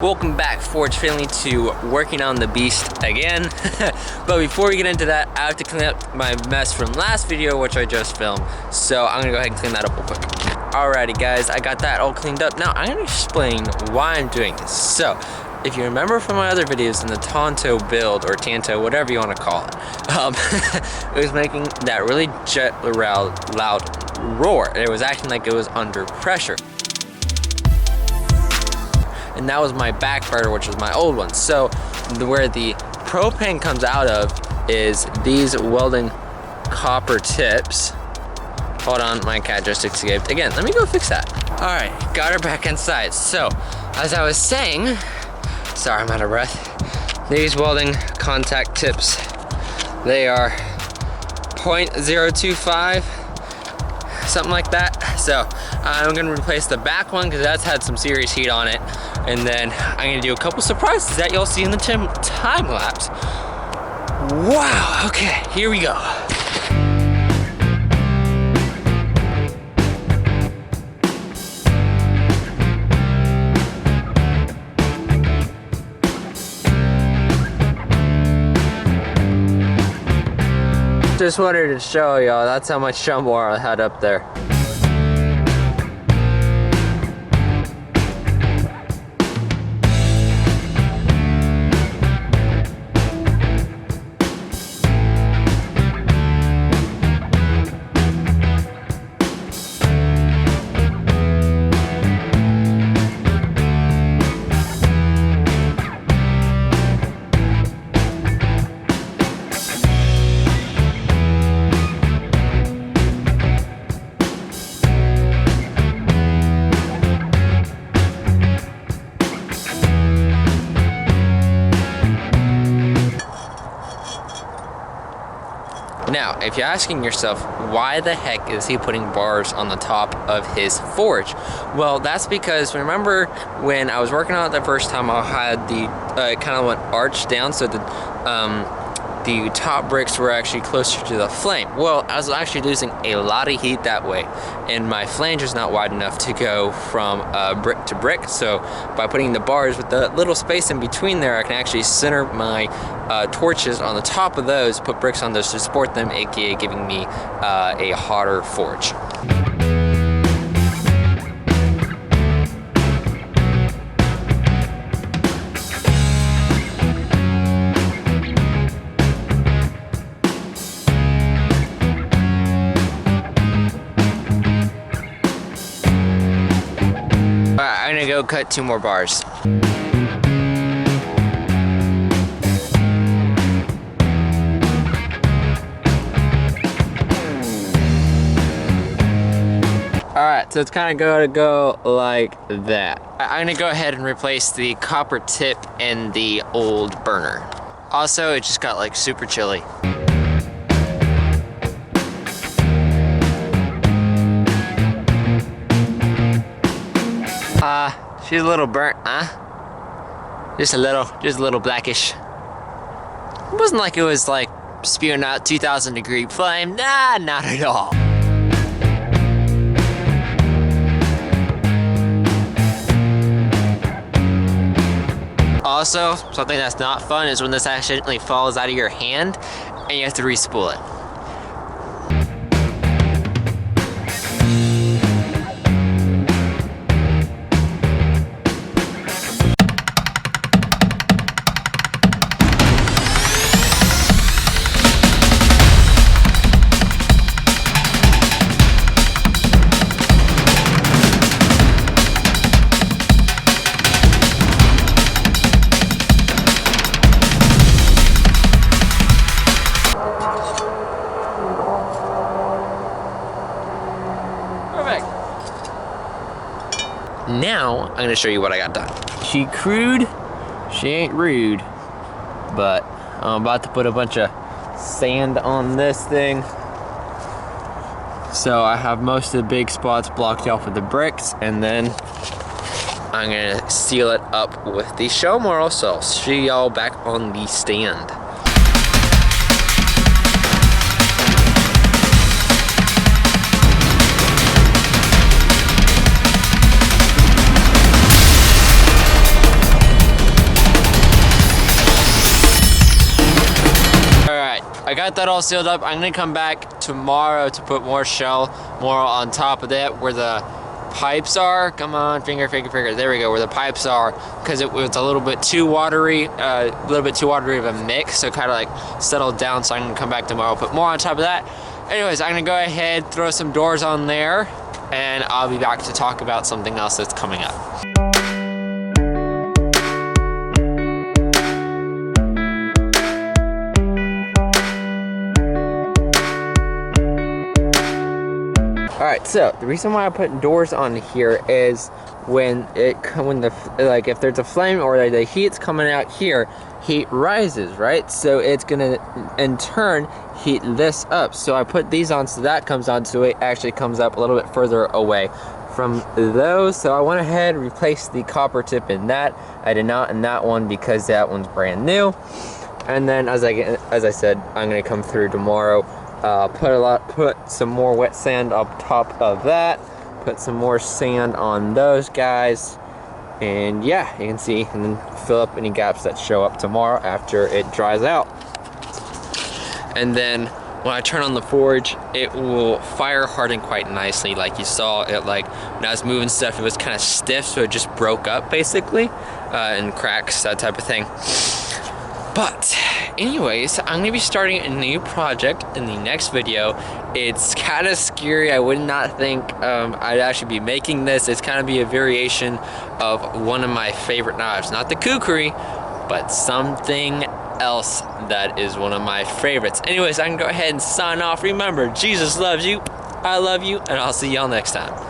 Welcome back, Forge family, to working on the beast again. But before we get into that, I have to clean up my mess from last video, which I just filmed. So I'm gonna go ahead and clean that up real quick. Alrighty guys, I got that all cleaned up. Now I'm gonna explain why I'm doing this. So, if you remember from my other videos in the Tonto build, or Tanto, whatever you want to call it, it was making that really loud roar. It was acting like it was under pressure. And that was my backfire, which was my old one. So where the propane comes out of is these welding copper tips. Hold on, my cat just escaped. Again, let me go fix that. All right, got her back inside. So as I was saying, sorry, I'm out of breath. These welding contact tips, they are 0.025, something like that. So I'm gonna replace the back one because that's had some serious heat on it. And then I'm gonna do a couple surprises that you'll see in the time lapse. Wow, okay, here we go. Just wanted to show y'all, that's how much jumbo I had up there. Now, if you're asking yourself, why the heck is he putting bars on the top of his forge? Well, that's because, remember when I was working on it the first time, I had the kind of went arched down, so the top bricks were actually closer to the flame. Well, I was actually losing a lot of heat that way, and my flange is not wide enough to go from brick to brick. So by putting the bars with the little space in between there, I can actually center my torches on the top of those, put bricks on those to support them, aka giving me a hotter forge. I'm gonna go cut 2 more bars. Alright, so it's kind of gonna go like that. I'm gonna go ahead and replace the copper tip and the old burner. Also, it just got like super chilly. She's a little burnt, huh? Just a little blackish. It wasn't like it was like spewing out 2,000-degree flame. Nah, not at all. Also, something that's not fun is when this accidentally falls out of your hand and you have to re-spool it. Now, I'm gonna show you what I got done. She crude, she ain't rude, but I'm about to put a bunch of sand on this thing. So I have most of the big spots blocked off with the bricks, and then I'm gonna seal it up with the show moral, so I'll see y'all back on the stand. I got that all sealed up. I'm gonna come back tomorrow to put more on top of that where the pipes are. Come on, finger. There we go, where the pipes are, because it was a little bit too watery, of a mix, so kind of like settled down. So I'm gonna come back tomorrow, put more on top of that. Anyways, I'm gonna go ahead, throw some doors on there, and I'll be back to talk about something else that's coming up. Alright, so the reason why I put doors on here is when if there's a flame or the heat's coming out here, heat rises, right? So it's gonna in turn heat this up. So I put these on so that comes on, so it actually comes up a little bit further away from those. So I went ahead and replaced the copper tip in that. I did not in that one because that one's brand new. And then as I said, I'm gonna come through tomorrow. Put some more wet sand up top of that, put some more sand on those guys, and yeah, you can see, and then fill up any gaps that show up tomorrow after it dries out. And then when I turn on the forge, it will fire harden quite nicely. Like you saw it, like when I was moving stuff, it was kind of stiff, so it just broke up basically, and cracks, that type of thing. But anyways, I'm gonna be starting a new project in the next video. It's kind of scary. I would not think I'd actually be making this. It's kind of be a variation of one of my favorite knives. Not the kukri, but something else that is one of my favorites. Anyways, I can go ahead and sign off. Remember, Jesus loves you, I love you, and I'll see y'all next time.